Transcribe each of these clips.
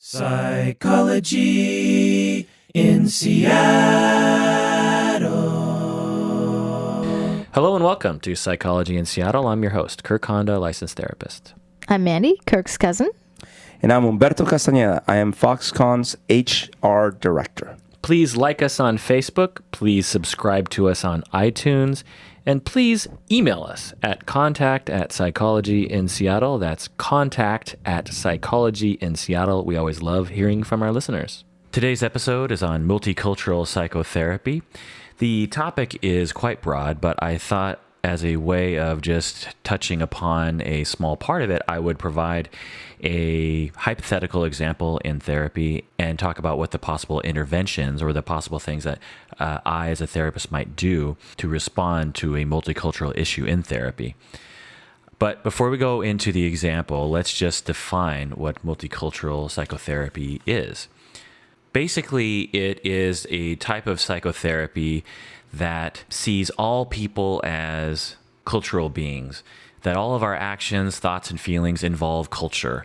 Psychology in Seattle. Hello and welcome to Psychology in Seattle. I'm your host, Kirk Honda, licensed therapist. I'm Mandy, Kirk's cousin. And I'm Humberto Castañeda. I am Foxconn's HR director. Please like us on Facebook. Please subscribe to us on iTunes. And please email us at contact@psychologyinseattle. That's contact@psychologyinseattle. We always love hearing from our listeners. Today's episode is on multicultural psychotherapy. The topic is quite broad, but I thought as a way of just touching upon a small part of it, I would provide a hypothetical example in therapy and talk about what the possible interventions or the possible things that I as a therapist might do to respond to a multicultural issue in therapy. But before we go into the example, let's just define what multicultural psychotherapy is. Basically, it is a type of psychotherapy that sees all people as cultural beings, that all of our actions, thoughts, and feelings involve culture.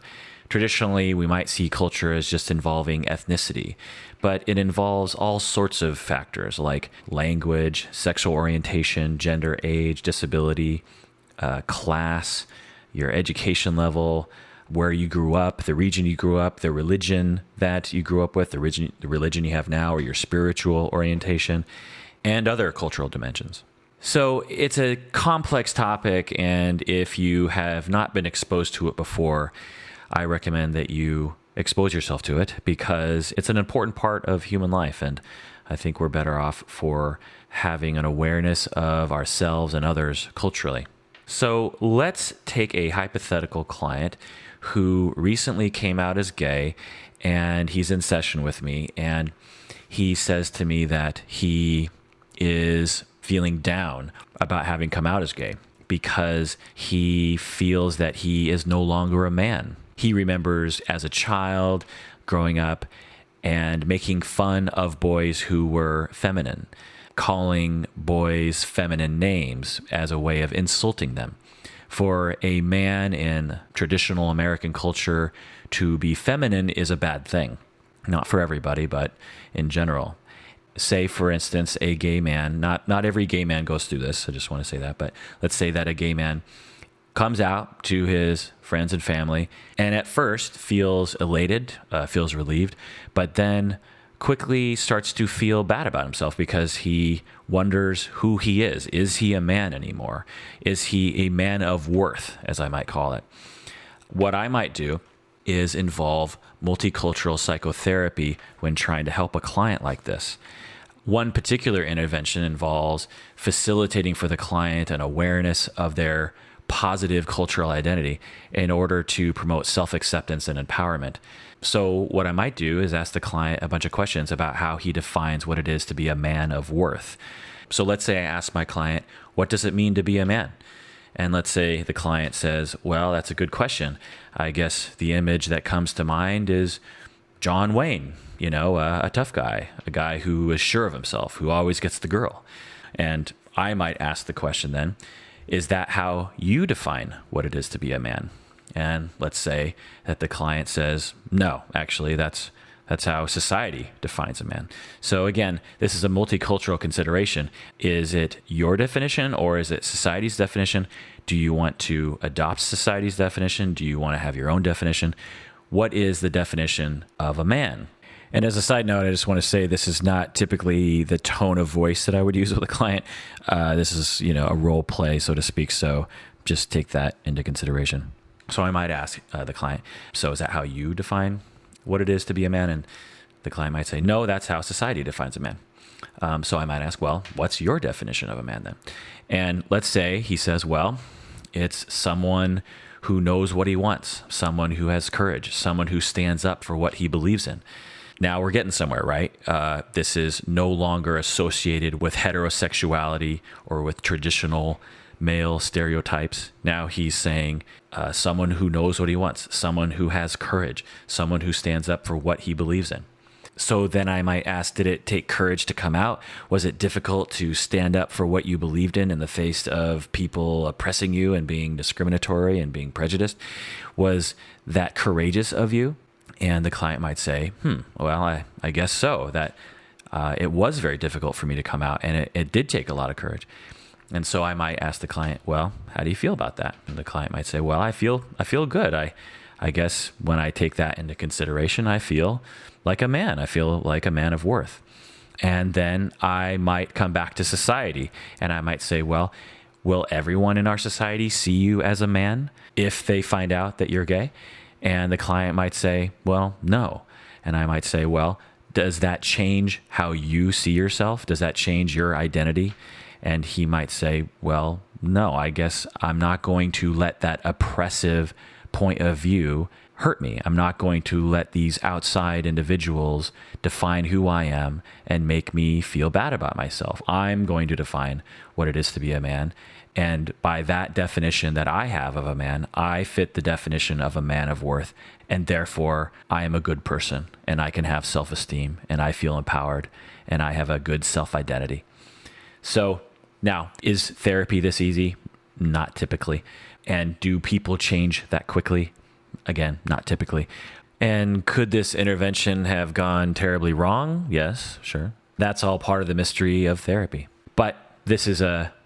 Traditionally, we might see culture as just involving ethnicity, but it involves all sorts of factors like language, sexual orientation, gender, age, disability, class, your education level, where you grew up, the region you grew up, the religion that you grew up with, the religion you have now, or your spiritual orientation, and other cultural dimensions. So it's a complex topic, and if you have not been exposed to it before, I recommend that you expose yourself to it because it's an important part of human life, and I think we're better off for having an awareness of ourselves and others culturally. So let's take a hypothetical client who recently came out as gay, and he's in session with me, and he says to me that he is feeling down about having come out as gay because he feels that he is no longer a man. He remembers as a child growing up and making fun of boys who were feminine, calling boys feminine names as a way of insulting them. For a man in traditional American culture, to be feminine is a bad thing. Not for everybody, but in general. Say, for instance, a gay man, not every gay man goes through this, I just want to say that, but let's say that a gay man comes out to his friends and family and at first feels elated, feels relieved, but then quickly starts to feel bad about himself because he wonders who he is. Is he a man anymore? Is he a man of worth, as I might call it? What I might do is involve multicultural psychotherapy when trying to help a client like this. One particular intervention involves facilitating for the client an awareness of their positive cultural identity in order to promote self-acceptance and empowerment. So what I might do is ask the client a bunch of questions about how he defines what it is to be a man of worth. So let's say I ask my client, what does it mean to be a man? And let's say the client says, well, that's a good question. I guess the image that comes to mind is John Wayne, a tough guy, a guy who is sure of himself, who always gets the girl. And I might ask the question then, is that how you define what it is to be a man? And let's say that the client says, no, actually, that's how society defines a man. So again, this is a multicultural consideration. Is it your definition or is it society's definition? Do you want to adopt society's definition? Do you want to have your own definition? What is the definition of a man? And as a side note, I just want to say this is not typically the tone of voice that I would use with a client. This is, a role play, so to speak. So just take that into consideration. So I might ask the client, so is that how you define what it is to be a man? And the client might say, no, that's how society defines a man. So I might ask, well, what's your definition of a man then? And let's say he says, well, it's someone who knows what he wants, someone who has courage, someone who stands up for what he believes in. Now we're getting somewhere, right? This is no longer associated with heterosexuality or with traditional male stereotypes. Now he's saying someone who knows what he wants, someone who has courage, someone who stands up for what he believes in. So then I might ask, did it take courage to come out? Was it difficult to stand up for what you believed in the face of people oppressing you and being discriminatory and being prejudiced? Was that courageous of you? And the client might say, well, I guess so. That it was very difficult for me to come out, and it did take a lot of courage. And so I might ask the client, well, how do you feel about that? And the client might say, well, I feel good. I guess when I take that into consideration, I feel like a man. I feel like a man of worth. And then I might come back to society and I might say, well, will everyone in our society see you as a man if they find out that you're gay? And the client might say, well, no. And I might say, well, does that change how you see yourself? Does that change your identity? And he might say, well, no, I guess I'm not going to let that oppressive point of view hurt me. I'm not going to let these outside individuals define who I am and make me feel bad about myself. I'm going to define what it is to be a man. And by that definition that I have of a man, I fit the definition of a man of worth. And therefore, I am a good person and I can have self-esteem and I feel empowered and I have a good self-identity. So now, is therapy this easy? Not typically. And do people change that quickly? Again, not typically. And could this intervention have gone terribly wrong? Yes, sure. That's all part of the mystery of therapy. But this is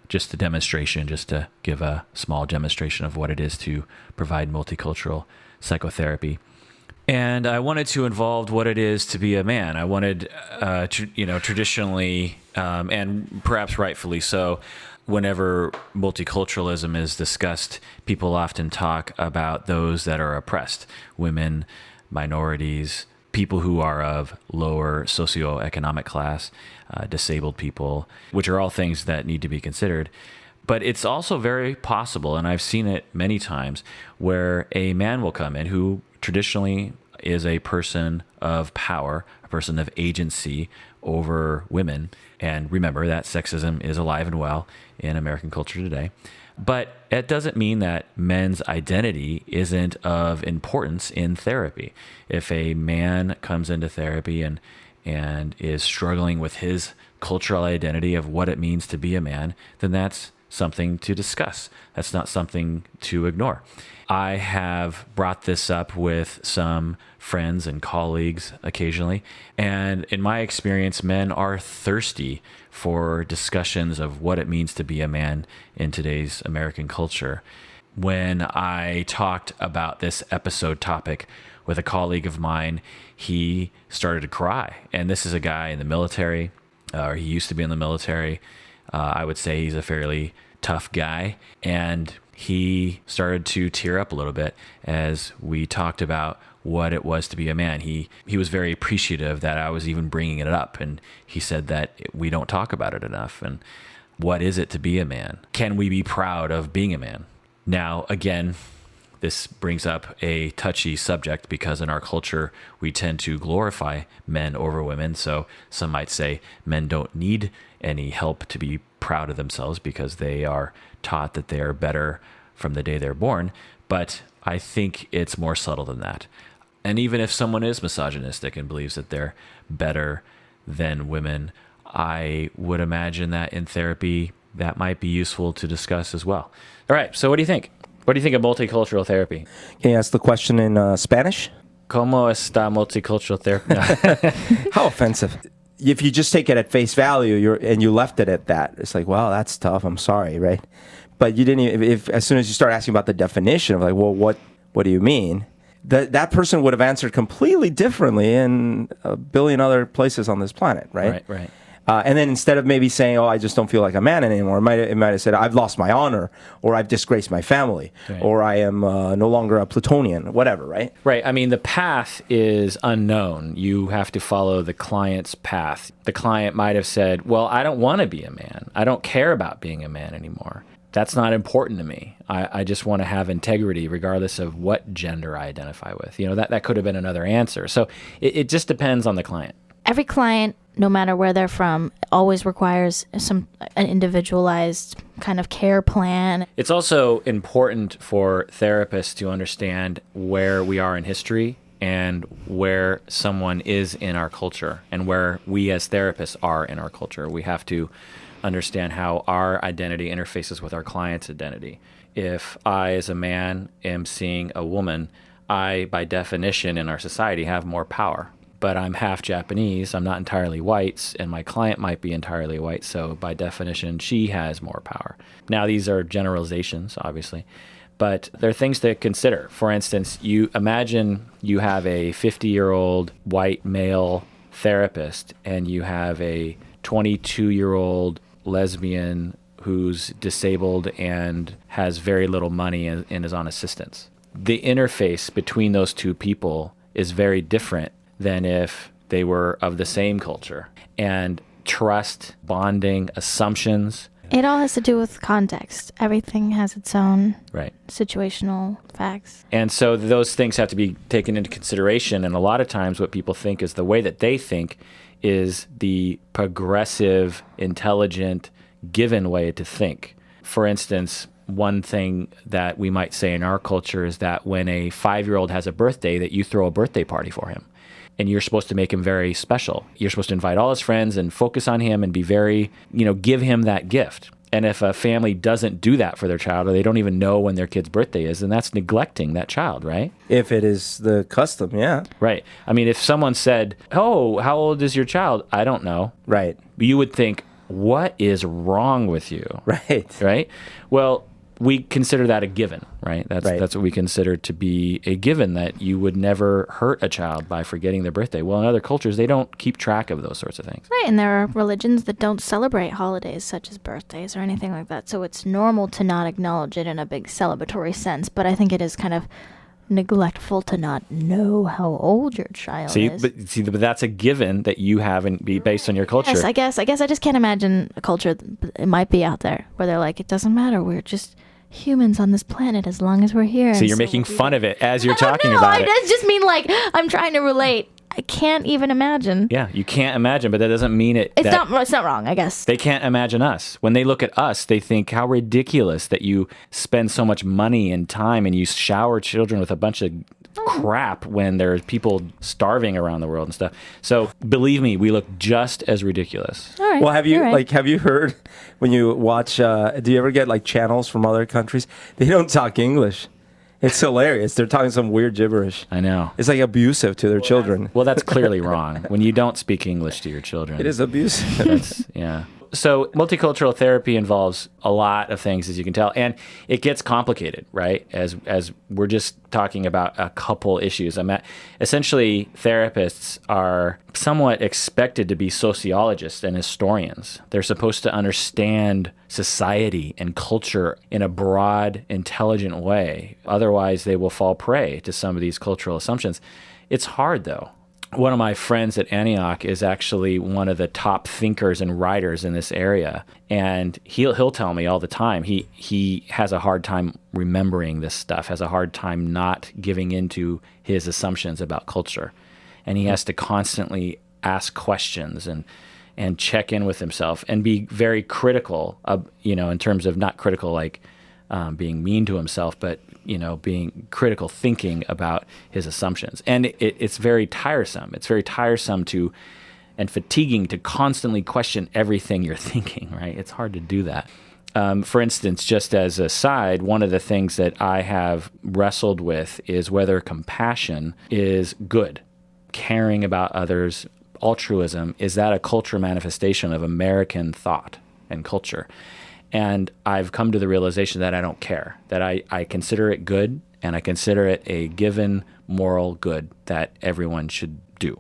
just a demonstration, just to give a small demonstration of what it is to provide multicultural psychotherapy. And I wanted to involve what it is to be a man. I wanted, traditionally, and perhaps rightfully so, whenever multiculturalism is discussed, people often talk about those that are oppressed, women, minorities, people who are of lower socioeconomic class, disabled people, which are all things that need to be considered. But it's also very possible, and I've seen it many times, where a man will come in who traditionally is a person of power, a person of agency over women. And remember that sexism is alive and well in American culture today. But it doesn't mean that men's identity isn't of importance in therapy. If a man comes into therapy and is struggling with his cultural identity of what it means to be a man, then that's something to discuss. That's not something to ignore. I have brought this up with some friends and colleagues occasionally, and in my experience, men are thirsty for discussions of what it means to be a man in today's American culture. When I talked about this episode topic with a colleague of mine, he started to cry. And this is a guy in the military, or he used to be in the military. I would say he's a fairly tough guy. And he started to tear up a little bit as we talked about what it was to be a man. He was very appreciative that I was even bringing it up. And he said that we don't talk about it enough. And what is it to be a man? Can we be proud of being a man? Now, again, this brings up a touchy subject because in our culture, we tend to glorify men over women. So some might say men don't need any help to be proud of themselves because they are taught that they are better from the day they're born. But I think it's more subtle than that. And even if someone is misogynistic and believes that they're better than women, I would imagine that in therapy, that might be useful to discuss as well. All right, so what do you think? What do you think of multicultural therapy? Can you ask the question in Spanish? ¿Cómo está multicultural therapy? How offensive. If you just take it at face value and you left it at that, it's like, wow, that's tough. I'm sorry, right? But you didn't even, if as soon as you start asking about the definition of like, well, what do you mean? That person would have answered completely differently in a billion other places on this planet, right? Right. And then instead of maybe saying, oh, I just don't feel like a man anymore, it might have said, I've lost my honor, or I've disgraced my family, right, or I am no longer a Plutonian, whatever, right? Right. I mean, the path is unknown. You have to follow the client's path. The client might have said, well, I don't want to be a man. I don't care about being a man anymore. That's not important to me. I just want to have integrity regardless of what gender I identify with. You know, that could have been another answer. So it just depends on the client. Every client, no matter where they're from, always requires an individualized kind of care plan. It's also important for therapists to understand where we are in history and where someone is in our culture and where we as therapists are in our culture. We have to understand how our identity interfaces with our client's identity. If I, as a man, am seeing a woman, I, by definition in our society, have more power. But I'm half Japanese, I'm not entirely white, and my client might be entirely white, so by definition, she has more power. Now, these are generalizations, obviously, but there are things to consider. For instance, you imagine you have a 50-year-old white male therapist, and you have a 22-year-old lesbian who's disabled and has very little money and is on assistance. The interface between those two people is very different than if they were of the same culture. And trust, bonding, assumptions. It all has to do with context. Everything has its own Right. situational facts. And so those things have to be taken into consideration. And a lot of times what people think is the way that they think is the progressive, intelligent, given way to think. For instance, one thing that we might say in our culture is that when a 5-year-old has a birthday, that you throw a birthday party for him. And you're supposed to make him very special. You're supposed to invite all his friends and focus on him and be very, give him that gift. And if a family doesn't do that for their child, or they don't even know when their kid's birthday is, then that's neglecting that child, right? If it is the custom, yeah. Right. I mean, if someone said, "Oh, how old is your child?" I don't know. Right. You would think, what is wrong with you? Right. Right? Well, we consider that a given, right? That's Right. what we consider to be a given, that you would never hurt a child by forgetting their birthday. Well, in other cultures, they don't keep track of those sorts of things. Right, and there are religions that don't celebrate holidays such as birthdays or anything like that. So it's normal to not acknowledge it in a big celebratory sense, but I think it is kind of neglectful to not know how old your child is. But that's a given that you have and be based on your culture. Yes, I guess I just can't imagine a culture, it might be out there, where they're like, it doesn't matter, we're just humans on this planet as long as we're here. So you're making fun of it as you're talking about it. I just mean, like, I'm trying to relate. I can't even imagine. Yeah, you can't imagine, but that doesn't mean It's not wrong, I guess. They can't imagine us. When they look at us, they think how ridiculous that you spend so much money and time and you shower children with a bunch of crap when there's people starving around the world and stuff. So believe me, we look just as ridiculous. All right. Well, have you you're right. have you heard when you watch? Do you ever get like channels from other countries? They don't talk English. It's hilarious. They're talking some weird gibberish. I know. It's like abusive to their children. Well, that's clearly wrong. When you don't speak English to your children. It is abusive. That's, yeah. So multicultural therapy involves a lot of things, as you can tell, and it gets complicated, right? As we're just talking about a couple issues. Essentially, therapists are somewhat expected to be sociologists and historians. They're supposed to understand society and culture in a broad, intelligent way. Otherwise, they will fall prey to some of these cultural assumptions. It's hard, though. One of my friends at Antioch is actually one of the top thinkers and writers in this area, and he'll tell me all the time he has a hard time remembering this stuff, has a hard time not giving into his assumptions about culture, and he has to constantly ask questions and check in with himself and be very critical of, in terms of not critical like being mean to himself, but being critical thinking about his assumptions. And it's very tiresome. It's very tiresome and fatiguing to constantly question everything you're thinking, right? It's hard to do that. For instance, just as a side, one of the things that I have wrestled with is whether compassion is good. Caring about others, altruism, is that a cultural manifestation of American thought and culture? And I've come to the realization that I don't care, that I consider it good, and I consider it a given moral good that everyone should do.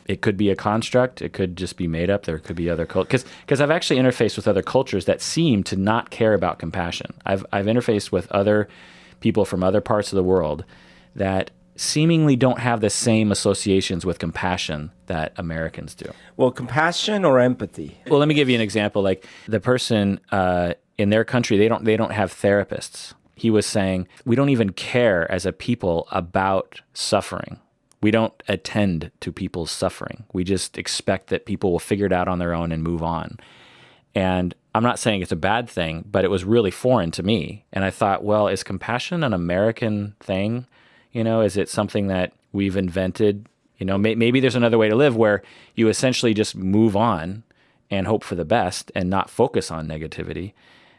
It could be a construct. It could just be made up. There could be other cultures. Because I've actually interfaced with other cultures that seem to not care about compassion. I've interfaced with other people from other parts of the world that seemingly don't have the same associations with compassion that Americans do. Well, compassion or empathy? Well, let me give you an example. Like the person in their country, they don't have therapists. He was saying, we don't even care as a people about suffering. We don't attend to people's suffering. We just expect that people will figure it out on their own and move on. And I'm not saying it's a bad thing, but it was really foreign to me. And I thought, well, is compassion an American thing? Is it something that we've invented? Maybe there's another way to live where you essentially just move on and hope for the best and not focus on negativity.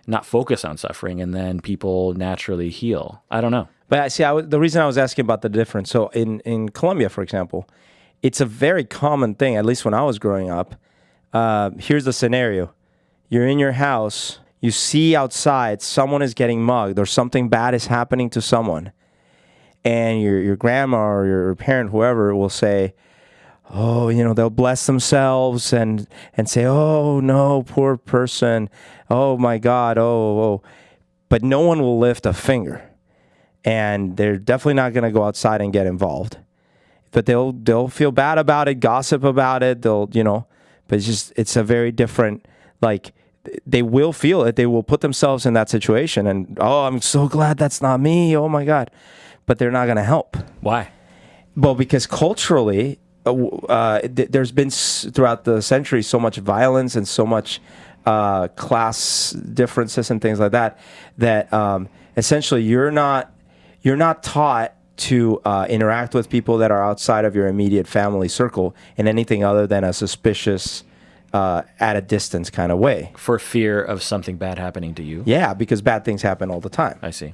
not focus on suffering, and then people naturally heal. I don't know. But I see, the reason I was asking about the difference, so in Colombia, for example, it's a very common thing, at least when I was growing up. Here's the scenario. You're in your house, you see outside someone is getting mugged or something bad is happening to someone. And your grandma or your parent, whoever, will say, oh, they'll bless themselves and say, oh, no, poor person. Oh, my God. Oh. But no one will lift a finger. And they're definitely not going to go outside and get involved. But they'll feel bad about it, gossip about it. But it's a very different, like, they will feel it. They will put themselves in that situation. And, oh, I'm so glad that's not me. Oh, my God. But they're not going to help. Why? Well, because culturally, there's been throughout the century so much violence and so much class differences and things like that essentially you're not taught to interact with people that are outside of your immediate family circle in anything other than a suspicious, at a distance kind of way. For fear of something bad happening to you? Yeah, because bad things happen all the time. I see.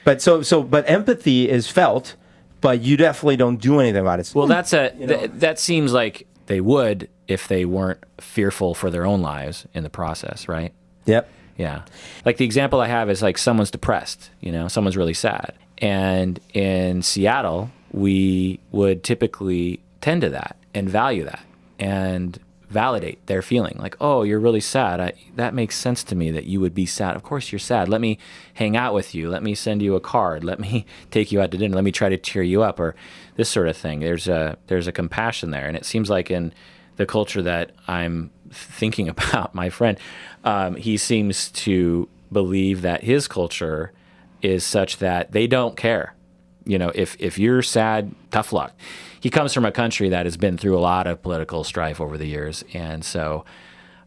But but empathy is felt, but you definitely don't do anything about it. Well, that seems like they would if they weren't fearful for their own lives in the process, right? Yep. Yeah. Like the example I have is like someone's depressed, someone's really sad. And in Seattle, we would typically tend to that and value that and validate their feeling. Like, oh, you're really sad. That makes sense to me that you would be sad. Of course you're sad. Let me hang out with you. Let me send you a card. Let me take you out to dinner. Let me try to cheer you up, or this sort of thing. There's a compassion there. And it seems like in the culture that I'm thinking about, my friend, he seems to believe that his culture is such that they don't care. If you're sad, tough luck. He comes from a country that has been through a lot of political strife over the years. And so,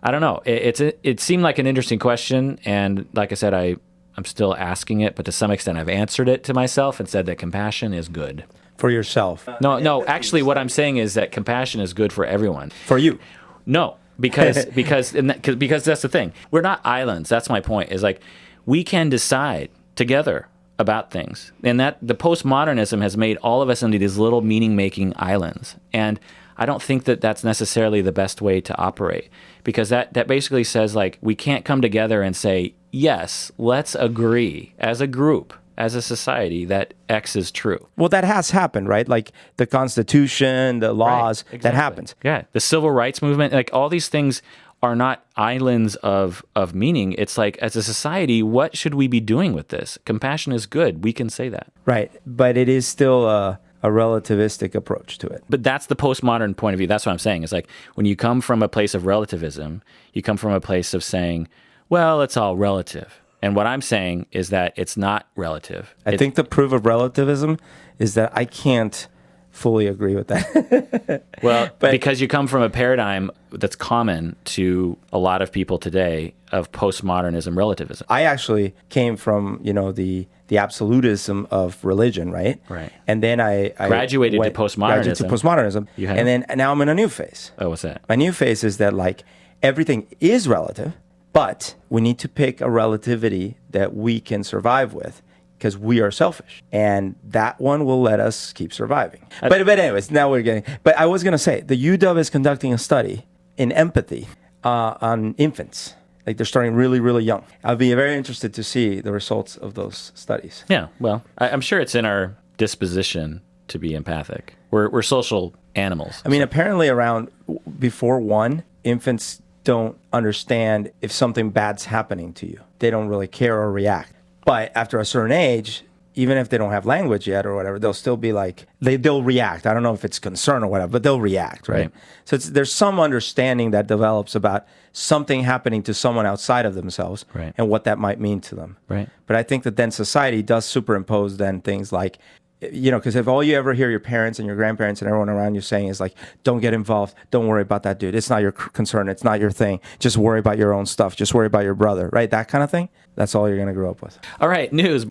I don't know. It seemed like an interesting question. And like I said, I'm still asking it, but to some extent I've answered it to myself and said that compassion is good. For yourself. No, actually what I'm saying is that compassion is good for everyone. For you. No, because that's the thing. We're not islands. That's my point, is like we can decide together about things. And that the postmodernism has made all of us into these little meaning-making islands. And I don't think that that's necessarily the best way to operate, because that basically says like we can't come together and say, yes, let's agree as a group, as a society, that X is true. Well, that has happened, right? Like the Constitution, the laws, right, exactly. That happens. Yeah, the civil rights movement, like all these things are not islands of meaning. It's like, as a society, what should we be doing with this? Compassion is good. We can say that. Right. But it is still a relativistic approach to it. But that's the postmodern point of view. That's what I'm saying. It's like when you come from a place of relativism, you come from a place of saying, well, it's all relative. And what I'm saying is that it's not relative. I think the proof of relativism is that I can't fully agree with that. Well, because you come from a paradigm that's common to a lot of people today of postmodernism relativism. I actually came from, the absolutism of religion, right? Right. And then I graduated to postmodernism. And then now I'm in a new phase. Oh, what's that? My new phase is that like everything is relative, but we need to pick a relativity that we can survive with, because we are selfish, and that one will let us keep surviving. But anyways, now we're getting. But I was gonna say the UW is conducting a study in empathy on infants. Like they're starting really, really young. I'll be very interested to see the results of those studies. Yeah, well, I'm sure it's in our disposition to be empathic. We're social animals. I mean, apparently around before 1, infants don't understand if something bad's happening to you. They don't really care or react. But after a certain age, even if they don't have language yet or whatever, they'll still be like, they'll react. I don't know if it's concern or whatever, but they'll react, right? So there's some understanding that develops about something happening to someone outside of themselves, right, and what that might mean to them. Right. But I think that then society does superimpose then things like, because if all you ever hear your parents and your grandparents and everyone around you saying is like, don't get involved, don't worry about that dude, it's not your concern, it's not your thing, just worry about your own stuff, just worry about your brother, right? That kind of thing. That's all you're going to grow up with. All right, news.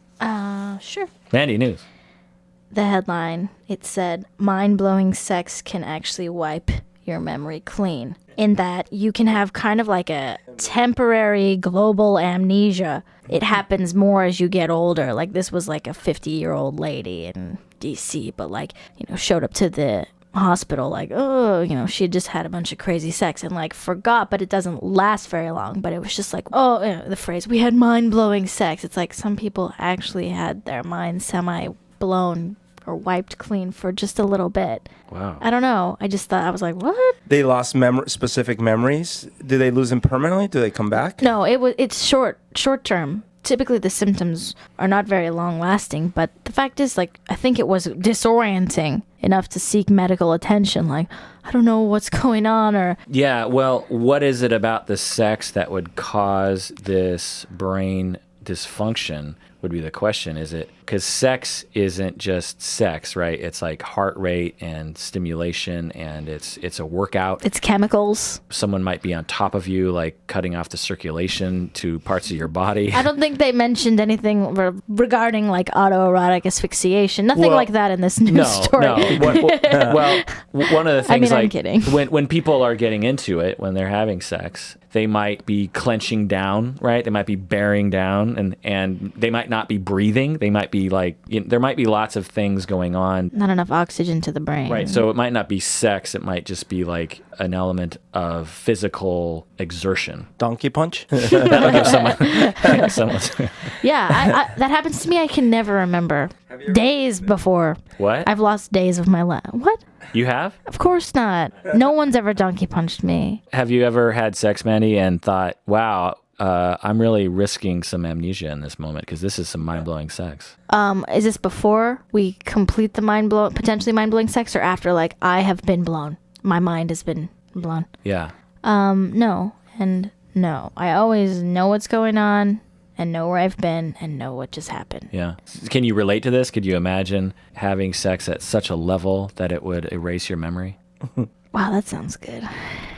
Sure. Mandy, news. The headline, it said, Mindblowing Sex can actually wipe your memory clean. In that you can have kind of like a temporary global amnesia. It happens more as you get older. Like, this was like a 50-year-old lady in DC, but like, showed up to the hospital like, she had just had a bunch of crazy sex and like forgot, but it doesn't last very long. But it was just like, the phrase, we had mind-blowing sex. It's like some people actually had their minds semi-blown or wiped clean for just a little bit. Wow. I don't know. I just thought, I was like, what? They lost specific memories. Do they lose them permanently? Do they come back? No, it's short term. Typically the symptoms are not very long lasting, but the fact is, like, I think it was disorienting enough to seek medical attention. Like, I don't know what's going on, or... Yeah, well, what is it about the sex that would cause this brain dysfunction would be the question. Is it because sex isn't just sex, right? It's like heart rate and stimulation, and it's a workout. It's chemicals. Someone might be on top of you, like cutting off the circulation to parts of your body. I don't think they mentioned anything regarding like autoerotic asphyxiation. Nothing like that in this news story. No. Well, one of the things, I'm kidding. When people are getting into it, when they're having sex, they might be clenching down, right? They might be bearing down, and they might not be breathing. They might be like, there might be lots of things going on. Not enough oxygen to the brain. Right. So it might not be sex. It might just be like an element of physical exertion. Donkey punch? That'll give someone. Yeah, that happens to me. I can never remember days before. What? I've lost days of my life. What? You have? Of course not. No one's ever donkey punched me. Have you ever had sex, Mandy, and thought, wow, I'm really risking some amnesia in this moment because this is some mind-blowing sex? Is this before we complete the potentially mind-blowing sex, or after, like, I have been blown? My mind has been blown. Yeah. No. And no. I always know what's going on and know where I've been and know what just happened. Yeah. Can you relate to this? Could you imagine having sex at such a level that it would erase your memory? Wow, that sounds good.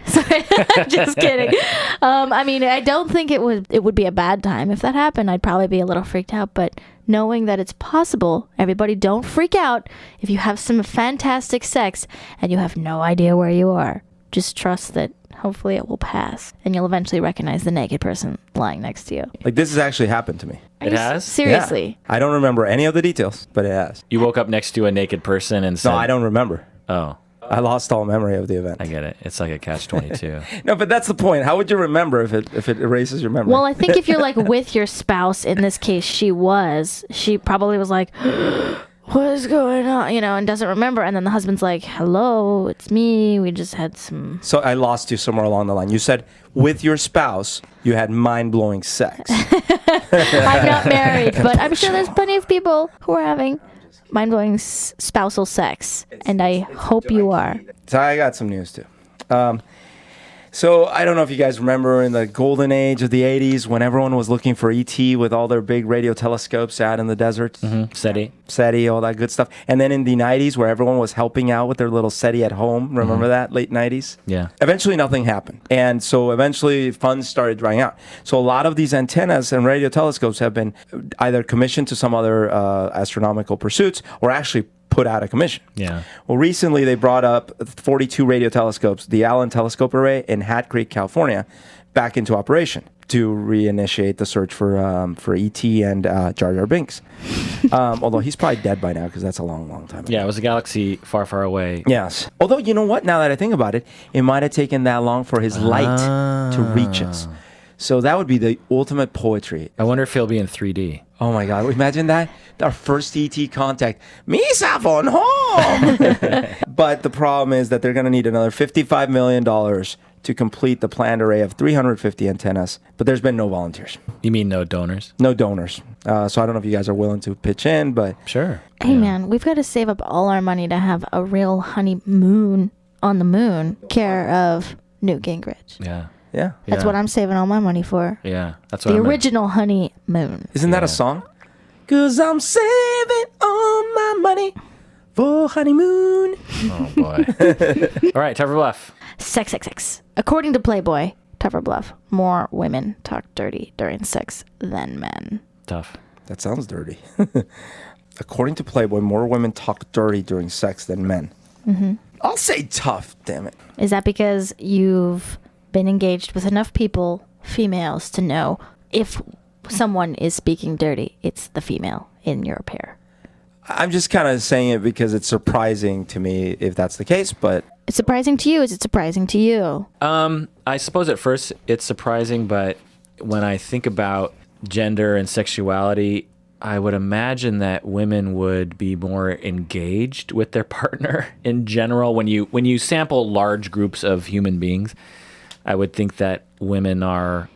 Sorry, just kidding. I mean, I don't think it would be a bad time. If that happened, I'd probably be a little freaked out. But knowing that it's possible, everybody don't freak out if you have some fantastic sex and you have no idea where you are. Just trust that hopefully it will pass and you'll eventually recognize the naked person lying next to you. Like, this has actually happened to me. It has? Seriously? Yeah. I don't remember any of the details, but it has. You woke up next to a naked person and said... No, I don't remember. Oh. I lost all memory of the event. I get it. It's like a catch-22. No, but that's the point. How would you remember if it erases your memory? Well, I think if you're like with your spouse, in this case she probably was like, what is going on? And doesn't remember. And then the husband's like, hello, it's me. We just had some... So I lost you somewhere along the line. You said with your spouse, you had mind-blowing sex. I'm not married, but I'm sure there's plenty of people who are having mind-blowing spousal sex, and I hope you are. So I got some news too. So I don't know if you guys remember in the golden age of the 80s when everyone was looking for ET with all their big radio telescopes out in the desert. Mm-hmm. SETI, all that good stuff. And then in the 90s where everyone was helping out with their little SETI at home. Remember that? Late 90s? Yeah. Eventually nothing happened. And so eventually funds started drying out. So a lot of these antennas and radio telescopes have been either commissioned to some other astronomical pursuits or actually put out of commission. Yeah. Well, recently they brought up 42 radio telescopes, the Allen Telescope Array in Hat Creek, California, back into operation to reinitiate the search for ET and Jar Jar Binks. Although he's probably dead by now because that's a long, long time ago. Yeah, it was a galaxy far, far away. Yes. Although, you know what? Now that I think about it, it might have taken that long for his light to reach us. So that would be the ultimate poetry. I wonder if he'll be in 3D. Oh my God! Imagine that. Our first ET contact. Misa phone home. But the problem is that they're going to need another $55 million to complete the planned array of 350 antennas. But there's been no volunteers. You mean no donors? No donors. So I don't know if you guys are willing to pitch in, but sure. Hey man, we've got to save up all our money to have a real honeymoon on the moon. Care of Newt Gingrich. Yeah. Yeah. That's what I'm saving all my money for. Yeah. That's what The original honeymoon. Isn't that a song? 'Cause I'm saving all my money for honeymoon. Oh boy. All right, Tougher Bluff. Sex. According to Playboy, Tougher Bluff, more women talk dirty during sex than men. Tough. That sounds dirty. According to Playboy, more women talk dirty during sex than men. Mm-hmm. I'll say tough, damn it. Is that because you've been engaged with enough people females to know if someone is speaking dirty, it's the female in your pair. I'm just kind of saying it because it's surprising to me if that's the case, but It's surprising to you. Is it surprising to you? I suppose at first it's surprising, but when I think about gender and sexuality, I would imagine that women would be more engaged with their partner in general. When you sample large groups of human beings, I would think that women are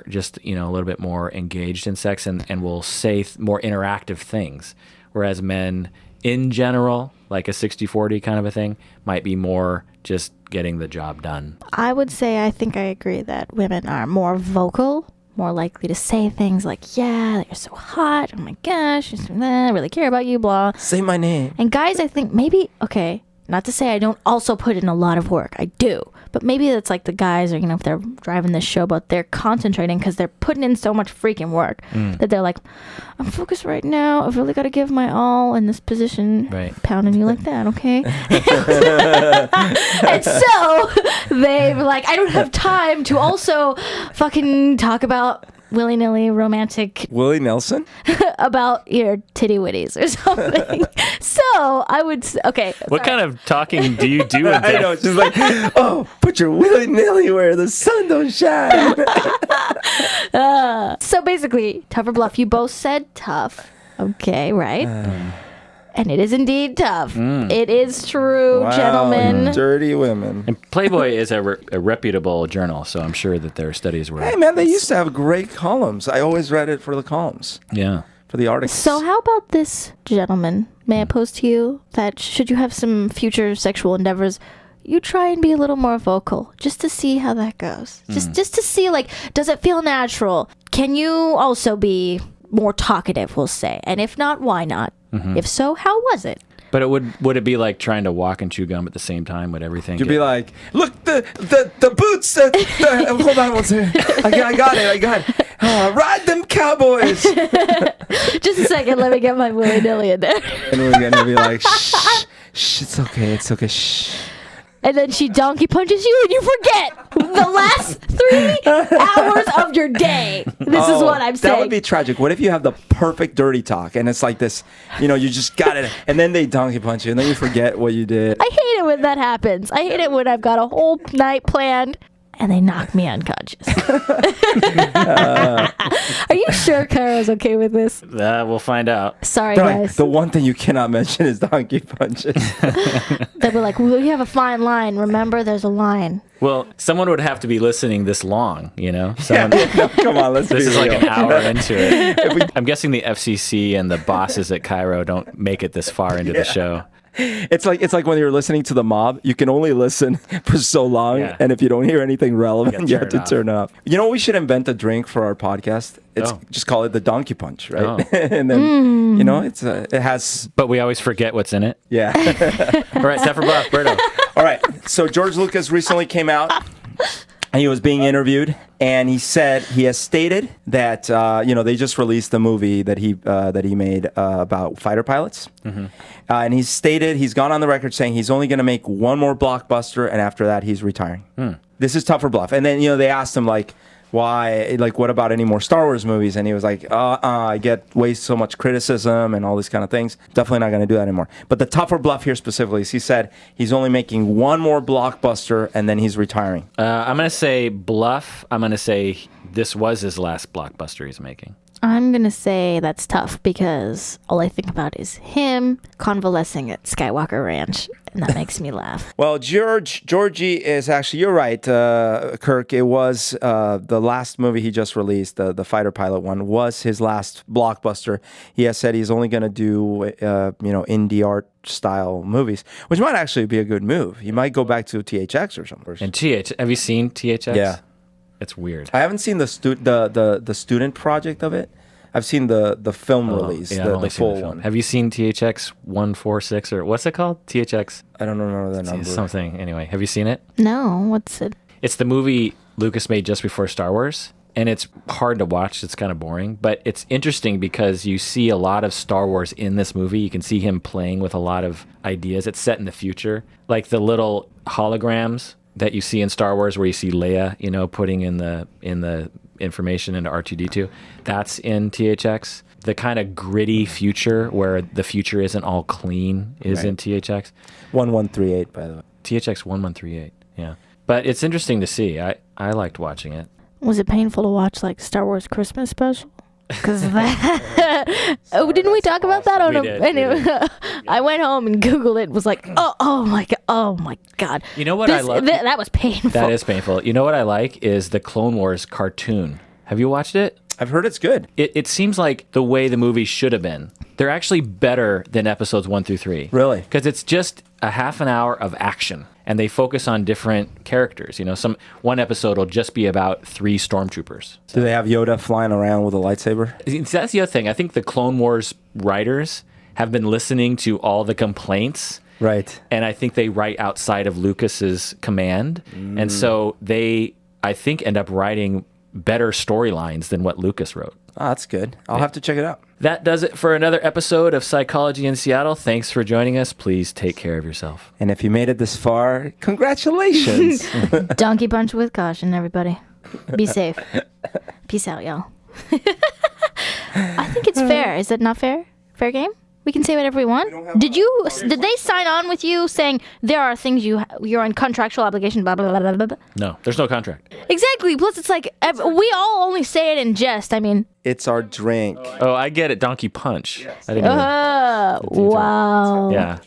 just a little bit more engaged in sex and will say more interactive things, whereas men in general, like a 60-40 kind of a thing, might be more just getting the job done. I would say I think I agree that women are more vocal, more likely to say things like, yeah, you're so hot, oh my gosh, I really care about you, blah. say my name. And guys, I think maybe, okay, not to say I don't also put in a lot of work. I do. But maybe it's like the guys are, if they're driving this show, but they're concentrating because they're putting in so much freaking work that they're like, I'm focused right now. I've really got to give my all in this position. Right. Pounding you like that, okay? And so they're like, I don't have time to also fucking talk about willy-nilly romantic Willie Nelson? about your titty witties or something. So I would okay. What kind of talking do you do? I know, it's just like, oh, put your willy-nilly where the sun don't shine. So basically, tough or bluff. You both said tough. Okay, right? And it is indeed tough. It is true, Wow, gentlemen. dirty women. And Playboy is a reputable journal, so I'm sure that their studies were. Hey, man, they used to have great columns. I always read it for the columns, Yeah. for the articles. So how about this, gentlemen? May I pose to you that should you have some future sexual endeavors, you try and be a little more vocal, just to see how that goes. Just to see, like, does it feel natural? Can you also be more talkative, we'll say? And if not, why not? If so, how was it? But would it be like trying to walk and chew gum at the same time? Would everything You'd be like, look, the boots. Hold on one second. I got it. Ride them cowboys. Just a second, let me get my willy-nilly in there. And we're going to be like, shh, it's okay, shh. And then she donkey punches you and you forget the last 3 hours of your day. This is what I'm saying. That would be tragic. What if you have the perfect dirty talk and it's like this, you just got it, and then they donkey punch you and then you forget what you did. I hate it when that happens. I hate it when I've got a whole night planned and they knock me unconscious. Are you sure Cairo's okay with this? We'll find out. Sorry, They're guys. like, the one thing you cannot mention is donkey punches. They'll be like, well, you have a fine line. Remember, there's a line. Well, someone would have to be listening this long, Someone, No, come on, let's This be is like real. an hour into it. I'm guessing the FCC and the bosses at Cairo don't make it this far into the show. It's like when you're listening to the mob, you can only listen for so long, Yeah. and if you don't hear anything relevant, you have to turn turn off. We should invent a drink for our podcast. It's Oh. just call it the donkey punch, right? Oh. And then it has But we always forget what's in it. yeah. All right, Steph or Bluff, Berto. All right. So George Lucas recently came out. And he was being interviewed, and he has stated that they just released the movie that he made about fighter pilots, and he's gone on the record saying he's only going to make one more blockbuster, and after that he's retiring. This is tough or bluff. And then they asked him like, why, like, what about any more Star Wars movies? And he was like, I get way so much criticism and all these kind of things. Definitely not going to do that anymore. But the tougher bluff here specifically is he said he's only making one more blockbuster and then he's retiring. I'm going to say bluff. I'm going to say this was his last blockbuster he's making. I'm going to say that's tough because all I think about is him convalescing at Skywalker Ranch, and that makes me laugh. Well, Georgie is actually, you're right, Kirk. It was the last movie he just released, the fighter pilot one, was his last blockbuster. He has said he's only going to do, indie art style movies, which might actually be a good move. He might go back to THX or something. And have you seen THX? Yeah. It's weird. I haven't seen the student project of it. I've seen the film release, Yeah, I've only the seen full film. one. Have you seen THX 146 or what's it called? THX I don't remember the number. something. Anyway, have you seen it? No, what's it? It's the movie Lucas made just before Star Wars, and it's hard to watch. It's kind of boring, but it's interesting because you see a lot of Star Wars in this movie. You can see him playing with a lot of ideas. It's set in the future, like the little holograms that you see in Star Wars, where you see Leia, putting in the information into R2D2. That's in THX. The kind of gritty future where the future isn't all clean is in THX. 1138, by the way. THX 1138. Yeah, but it's interesting to see. I liked watching it. Was it painful to watch like Star Wars Christmas special? Because that didn't we talk about that? We did. I went home and Googled it. And was like, oh my god. You know what I love? That was painful. That is painful. You know what I like is the Clone Wars cartoon. Have you watched it? I've heard it's good. It seems like the way the movie should have been. They're actually better than episodes 1 through 3. Really? Because it's just a half an hour of action, and they focus on different characters. One episode will just be about 3 stormtroopers. Do they have Yoda flying around with a lightsaber? That's the other thing. I think the Clone Wars writers have been listening to all the complaints. Right. And I think they write outside of Lucas's command. And so they, I think, end up writing better storylines than what Lucas wrote. Oh, that's good. I'll have to check it out. That does it for another episode of Psychology in Seattle. Thanks for joining us. Please take care of yourself. And if you made it this far, congratulations. Donkey punch with caution, everybody. Be safe. Peace out, y'all. I think it's fair. Is it not fair? Fair game? We can say whatever we want. Did they sign on with you saying there are things you're on contractual obligation, blah, blah, blah, blah, blah? No, there's no contract. Exactly. Plus, it's like, we all only say it in jest. I mean. It's our drink. Oh, I get it. Donkey punch. Wow. Yeah.